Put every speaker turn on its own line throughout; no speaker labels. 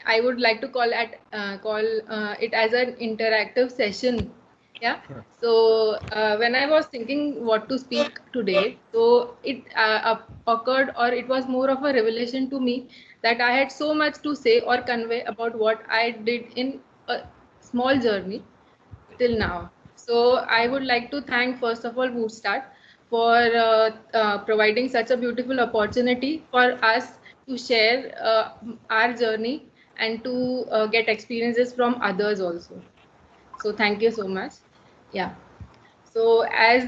I would like to call it as an interactive session. Yeah. So when I was thinking what to speak today, so it occurred, or it was more of a revelation to me, that I had so much to say or convey about what I did in a small journey till now. So I would like to thank first of all Bootstart for providing such a beautiful opportunity for us to share our journey and to get experiences from others also. So thank you so much. Yeah. So as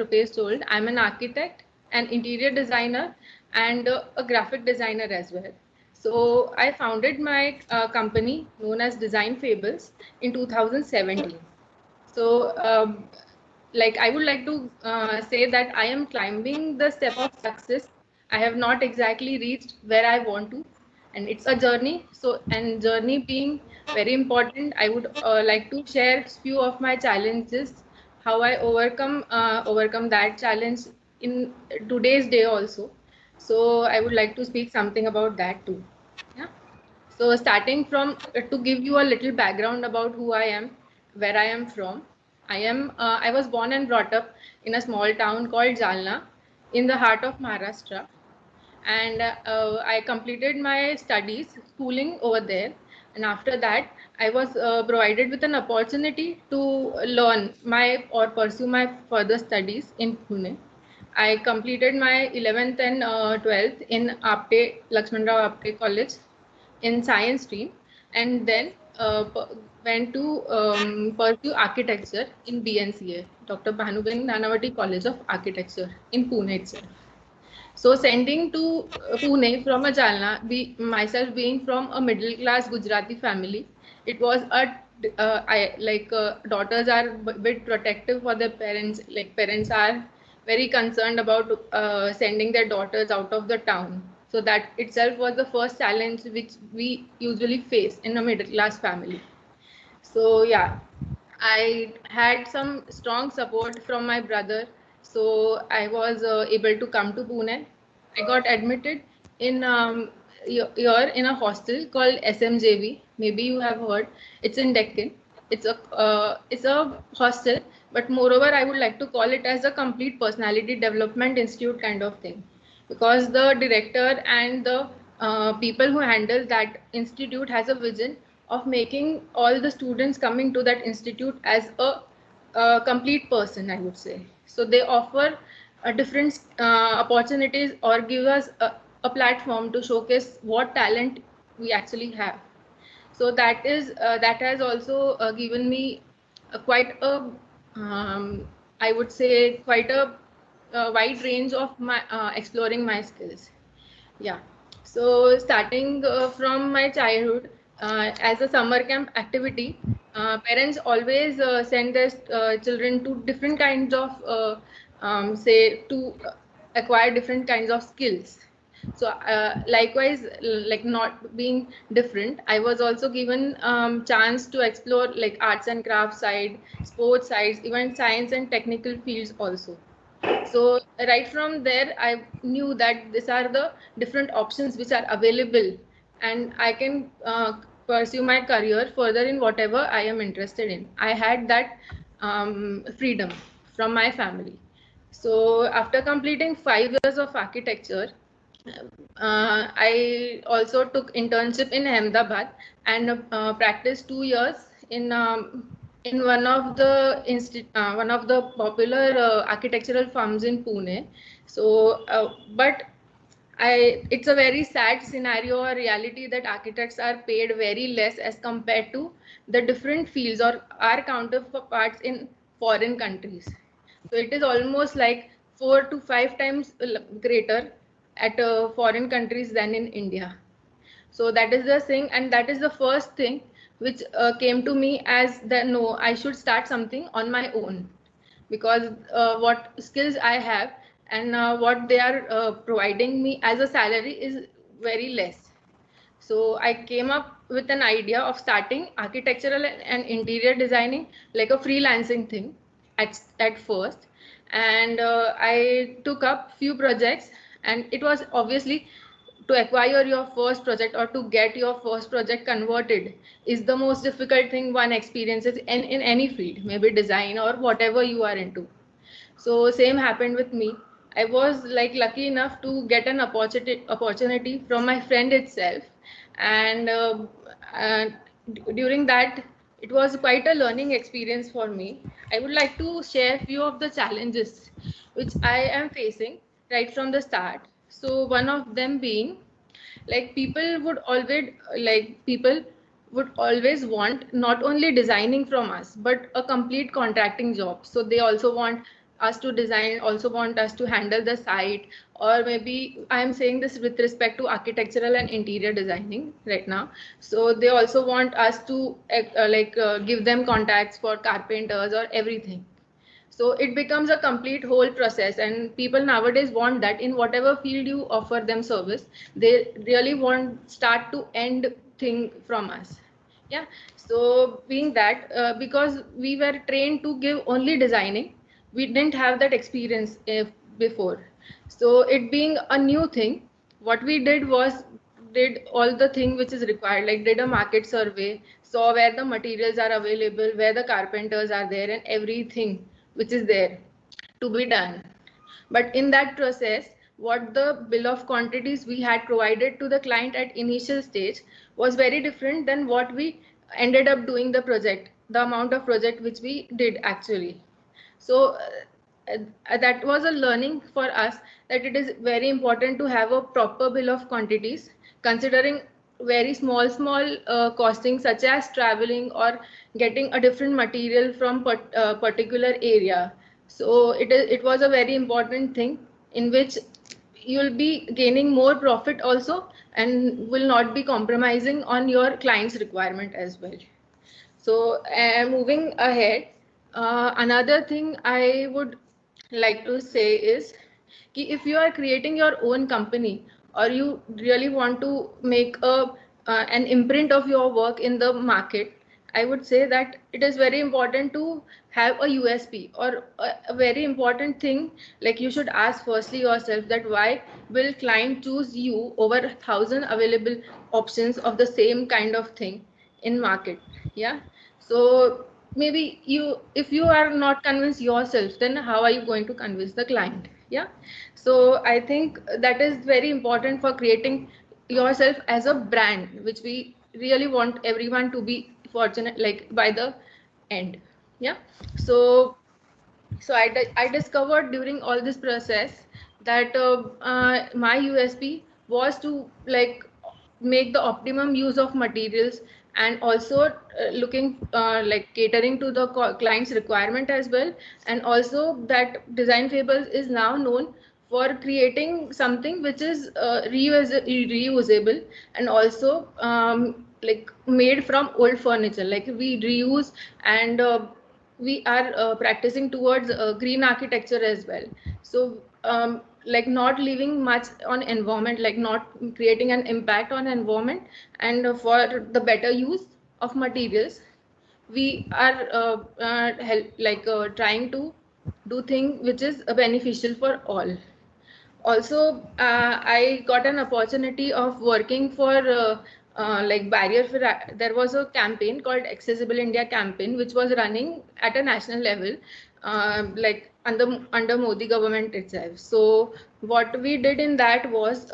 Rupesh told, I'm an architect, an interior designer, and a graphic designer as well. So I founded my company known as Design Fables in 2017. So, like, I would like to say that I am climbing the step of success. I have not exactly reached where I want to, and it's a journey. So, and journey being very important, I would like to share few of my challenges, how I overcome that challenge in today's day also. So, I would like to speak something about that too. Yeah. So starting from to give you a little background about who I am, where I am from. I was born and brought up in a small town called Jalna in the heart of Maharashtra, and I completed my studies, schooling over there. And after that, I was provided with an opportunity to learn my or pursue my further studies in Pune. I completed my 11th and 12th in Apte Lakshmanrao Apte College in science stream, and then went to pursue architecture in DNCA, Dr. Bhanubhen Nanavati College of Architecture in Pune itself. So sending to Pune from a Jalna, myself being from a middle class Gujarati family, it was daughters are a bit protective for their parents. Like parents are very concerned about sending their daughters out of the town. So that itself was the first challenge which we usually face in a middle class family. So yeah, I had some strong support from my brother. So I was able to come to Pune. I got admitted in here in a hostel called SMJV. Maybe you have heard. It's in Deccan. It's a hostel, but moreover, I would like to call it as a complete personality development institute kind of thing, because the director and the people who handle that institute has a vision of making all the students coming to that institute as a complete person, I would say. So they offer different opportunities or give us a platform to showcase what talent we actually have. So that has also given me quite a I would say quite a wide range of my exploring my skills. Yeah. So starting from my childhood, as a summer camp activity, parents always send their children to different kinds of, say, to acquire different kinds of skills. So likewise, like not being different, I was also given chance to explore like arts and crafts side, sports sides, even science and technical fields also. So right from there, I knew that these are the different options which are available, and I can pursue my career further in whatever I am interested in. I had that freedom from my family. So after completing 5 years of architecture, I also took internship in Ahmedabad and practiced 2 years in one of the popular architectural firms in Pune. So, but it's a very sad scenario or reality that architects are paid very less as compared to the different fields or our counterparts in foreign countries. So it is almost like 4 to 5 times greater at foreign countries than in India. So that is the thing, and that is the first thing which came to me as the no, I should start something on my own, because what skills I have and what they are providing me as a salary is very less. So I came up with an idea of starting architectural and interior designing like a freelancing thing at first, and I took up few projects, and it was obviously to acquire your first project or to get your first project converted is the most difficult thing one experiences in any field, maybe design or whatever you are into. So same happened with me. I was like lucky enough to get an opportunity from my friend itself, and uh, during that it was quite a learning experience for me. I would like to share few of the challenges which I am facing right from the start. So one of them being like people would always want not only designing from us but a complete contracting job. So they also want us to design, also want us to handle the site, or maybe I am saying this with respect to architectural and interior designing right now. So they also want us to give them contacts for carpenters or everything. So it becomes a complete whole process, and people nowadays want that in whatever field you offer them service, they really want start to end thing from us. Yeah. So being that because we were trained to give only designing, we didn't have that experience before. So it being a new thing, what we did was did all the thing which is required, like did a market survey, saw where the materials are available, where the carpenters are there, and everything which is there to be done. But in that process, what the bill of quantities we had provided to the client at initial stage was very different than what we ended up doing the project, the amount of project which we did actually. So that was a learning for us, that it is very important to have a proper bill of quantities, considering very small costing such as traveling or getting a different material from particular area. So it was a very important thing in which you'll be gaining more profit also, and will not be compromising on your client's requirement as well. So moving ahead, another thing I would like to say is कि if you are creating your own company, or you really want to make an imprint of your work in the market, I would say that it is very important to have a USP, or a very important thing, like you should ask firstly yourself that why will client choose you over 1,000 available options of the same kind of thing in market. Yeah. So maybe if you are not convinced yourself, then how are you going to convince the client? Yeah. So I think that is very important for creating yourself as a brand, which we really want everyone to be fortunate like by the end. Yeah. So I discovered during all this process that my USP was to like make the optimum use of materials, and also looking like catering to the client's requirement as well. And also that Design Fables is now known for creating something which is reusable, and also like made from old furniture, like we reuse, and we are practicing towards green architecture as well. So like not leaving much on environment, like not creating an impact on environment, and for the better use of materials, we are trying to do thing which is beneficial for all. Also I got an opportunity of working for like barrier free. There was a campaign called Accessible India campaign which was running at a national level, like under Modi government itself. So what we did in that was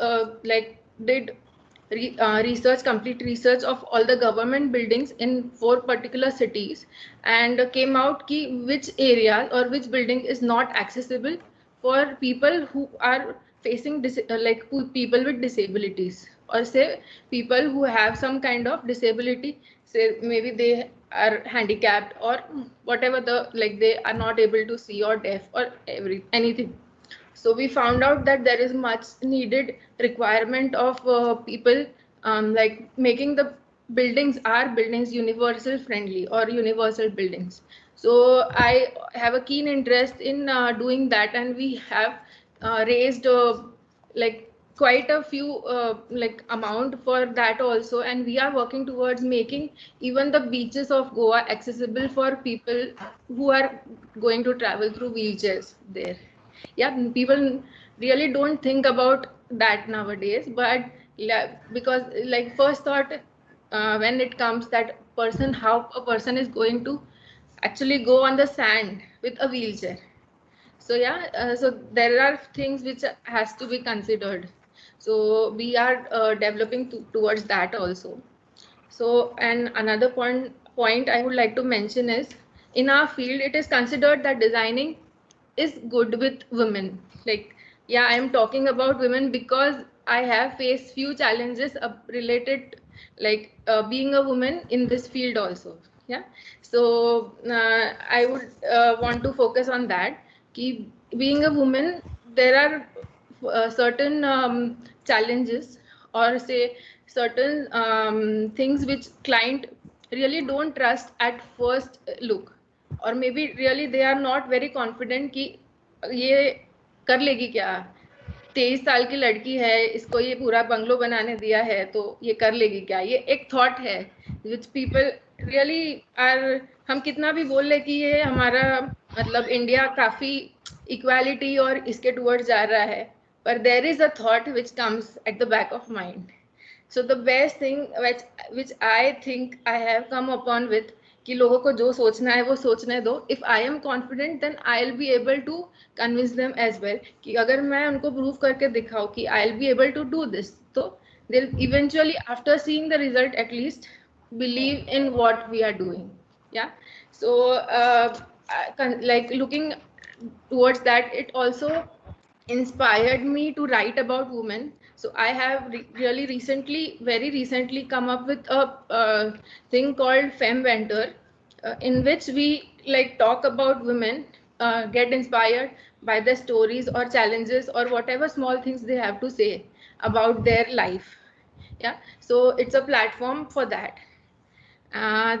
did research, complete research of all the government buildings in 4 particular cities, and came out ki which area or which building is not accessible for people who are facing people with disabilities, or say people who have some kind of disability, say maybe they are handicapped or whatever, the like they are not able to see or deaf or anything. So we found out that there is much needed requirement of people like making the buildings universal friendly or universal buildings. So I have a keen interest in doing that, and we have raised like quite a few like amount for that also, and we are working towards making even the beaches of Goa accessible for people who are going to travel through wheelchairs there. Yeah, people really don't think about that nowadays, but because like first thought when it comes that person, how a person is going to actually go on the sand with a wheelchair. So yeah, so there are things which has to be considered. So we are developing towards that also. So, and another point I would like to mention is, in our field, it is considered that designing is good with women. Like, yeah, I am talking about women because I have faced few challenges related, like being a woman in this field also. Yeah, so I would want to focus on that. Ki being a woman, there are certain challenges, or say certain things which client really don't trust at first look, or maybe really they are not very confident कि ये कर लेगी क्या, 23 साल की लड़की है, इसको ये पूरा बंगलो बनाने दिया है तो ये कर लेगी क्या, ये एक थॉट है विच पीपल रियली आर, हम कितना भी बोल ले कि ये हमारा मतलब इंडिया काफी इक्वालिटी और इसके टूवर्ड्स जा रहा है, पर there is a thought which comes at the back of mind. So the best thing which I think I have come upon with, कि लोगों को जो सोचना है वो सोचने दो. If I am confident, then I'll be able to convince them as well. कि अगर मैं उनको prove करके दिखाऊं कि I'll be able to do this, तो they'll eventually, after seeing the result, at least believe in what we are doing. Yeah. So like looking towards that, it also inspired me to write about women. So I have really recently, very recently, come up with a thing called Femventure, in which we like talk about women, get inspired by their stories or challenges or whatever small things they have to say about their life. Yeah, so it's a platform for that.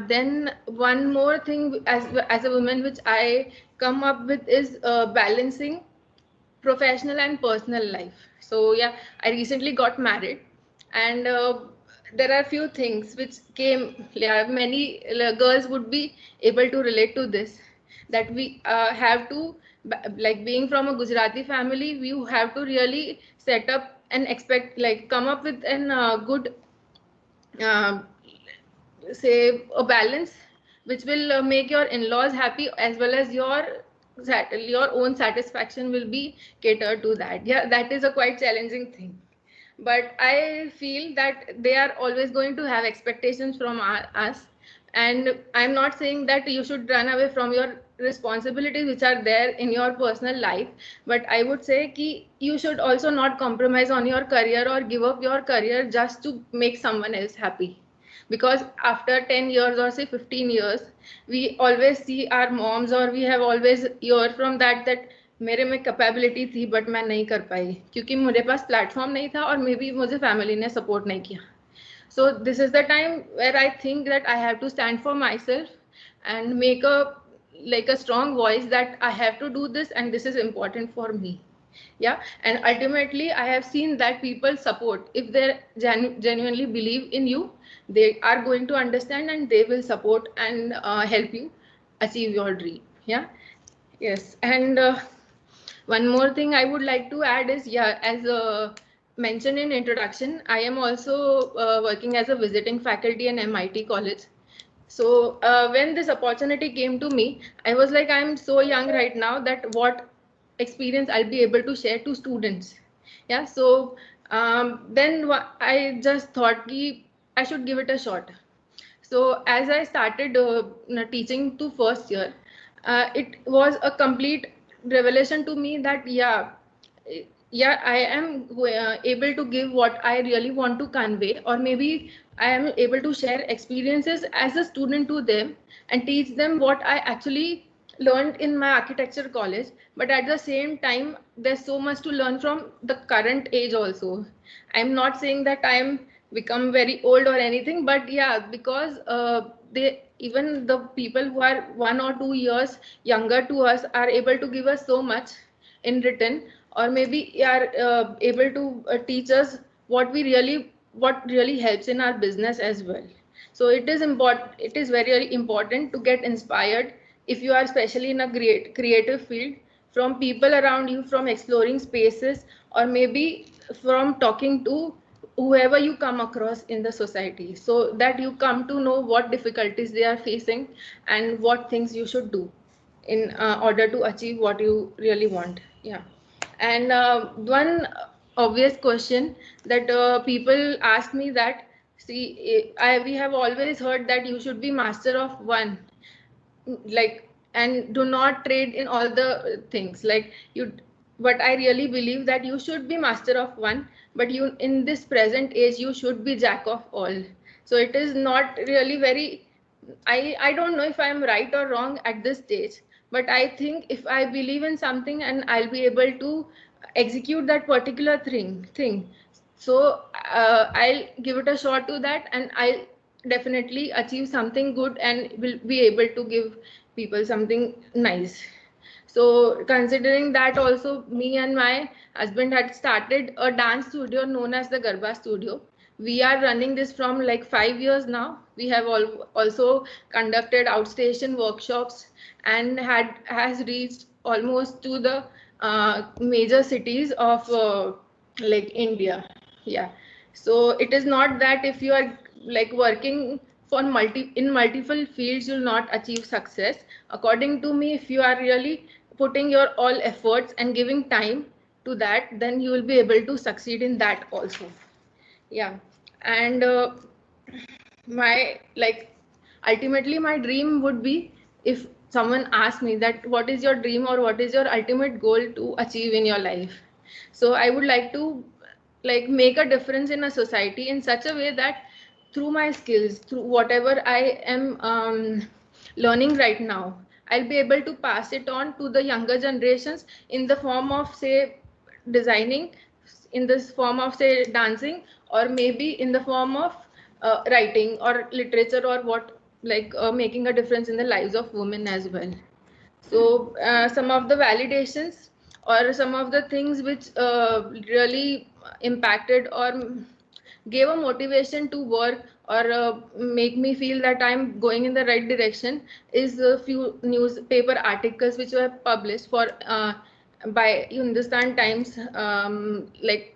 Then one more thing as a woman which I come up with is balancing professional and personal life. So yeah, I recently got married, and there are few things which came. Yeah, many girls would be able to relate to this. That we have to, like being from a Gujarati family, we have to really set up and expect, like come up with an good uh, say a balance which will make your in-laws happy, as well as your own satisfaction will be catered to that. Yeah, that is a quite challenging thing, but I feel that they are always going to have expectations from us, and I'm not saying that you should run away from your responsibilities which are there in your personal life, but I would say ki you should also not compromise on your career or give up your career just to make someone else happy. Because after 10 years or say 15 years, we always see our moms, or we have always hear from that मेरे में capability थी but मैं नहीं कर पाई क्योंकि मेरे पास platform नहीं था, और मे बी मुझे फैमिली ने सपोर्ट नहीं किया. So this is the time where I think that I have to stand for myself and make a like a strong voice that I have to do this and this is important for me. Yeah, and ultimately I have seen that people support. If they genuinely believe in you, they are going to understand and they will support and help you achieve your dream. Yeah. Yes, and one more thing I would like to add is, yeah, as mentioned in introduction, I am also working as a visiting faculty in MIT College. So when this opportunity came to me, I was like, I'm so young right now that what experience I'll be able to share to students. Yeah, so then I just thought ki I should give it a shot. So as I started teaching to first year, it was a complete revelation to me that yeah, I am able to give what I really want to convey, or maybe I am able to share experiences as a student to them and teach them what I actually learned in my architecture college. But at the same time, there's so much to learn from the current age also. I'm not saying that I'm become very old or anything, but yeah, because they, even the people who are 1 or 2 years younger to us are able to give us so much in return, or maybe are able to teach us what really helps in our business as well. So it is important, it is very, very important to get inspired if you are especially in a great creative field, from people around you, from exploring spaces, or maybe from talking to whoever you come across in the society, so that you come to know what difficulties they are facing and what things you should do in order to achieve what you really want. Yeah. And one obvious question that people ask me that, see, we have always heard that you should be master of one, like, and do not trade in all the things, like you. But I really believe that you should be master of one, but you, in this present age, you should be jack of all. So it is not really very, I don't know if I'm right or wrong at this stage, but I think if I believe in something and I'll be able to execute that particular thing, so I'll give it a shot to that, and I'll definitely achieve something good and will be able to give people something nice. So considering that, also me and my husband had started a dance studio known as the Garba Studio. We are running this from like 5 years now. We have also conducted outstation workshops and has reached almost to the major cities of like India. Yeah. So it is not that if you are like working for in multiple fields, you'll not achieve success. According to me, if you are really putting your all efforts and giving time to that, then you will be able to succeed in that also. Yeah. And my, like, ultimately my dream would be, if someone asks me that what is your dream or what is your ultimate goal to achieve in your life, so I would like to like make a difference in a society in such a way that through my skills, through whatever I am learning right now, I'll be able to pass it on to the younger generations in the form of, say, designing, in this form of, say, dancing, or maybe in the form of writing or literature, or what, like making a difference in the lives of women as well. So some of the validations or some of the things which really impacted or gave a motivation to work or make me feel that I'm going in the right direction is a few newspaper articles which were published for by Hindustan Times, like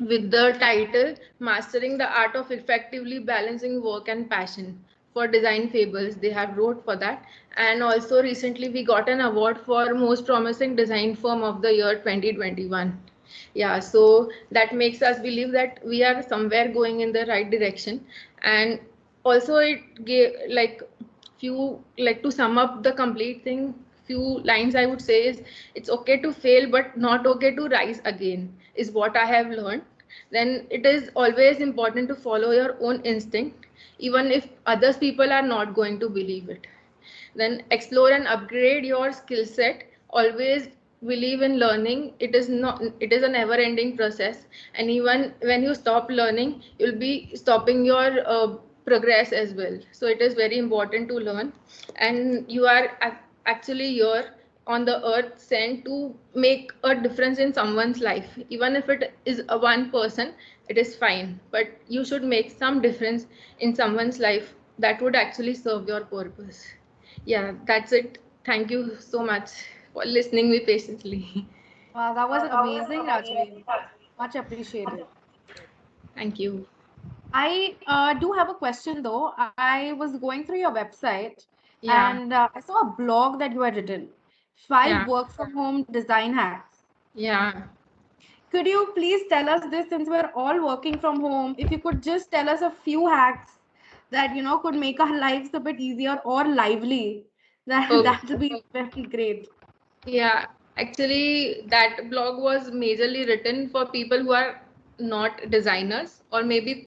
with the title Mastering the Art of Effectively Balancing Work and Passion. For design fables, they have wrote for that. And also recently we got an award for most promising design firm of the year 2021. Yeah, so that makes us believe that we are somewhere going in the right direction. And also it gave like few, like, to sum up the complete thing, few lines I would say is, it's okay to fail but not okay to rise again, is what I have learned. Then it is always important to follow your own instinct even if others people are not going to believe it. Then explore and upgrade your skill set. Always believe in learning. It is not, it is a never ending process, and even when you stop learning, you'll be stopping your progress as well. So it is very important to learn, and you are actually here on the earth sent to make a difference in someone's life. Even if it is a one person, it is fine, but you should make some difference in someone's life that would actually serve your purpose. Yeah, that's it. Thank you so much for listening me patiently.
Wow, that was amazing, Rajvi. Much appreciated.
Thank you.
I do have a question though. I was going through your website
Yeah,
and I saw a blog that you had written, Five
yeah,
Work from Home Design Hacks.
yeah.
Could you please tell us this, since we're all working from home? If you could just tell us a few hacks that, you know, could make our lives a bit easier or lively, that
Okay.
that'll be very great.
Yeah, actually, that blog was majorly written for people who are not designers, or maybe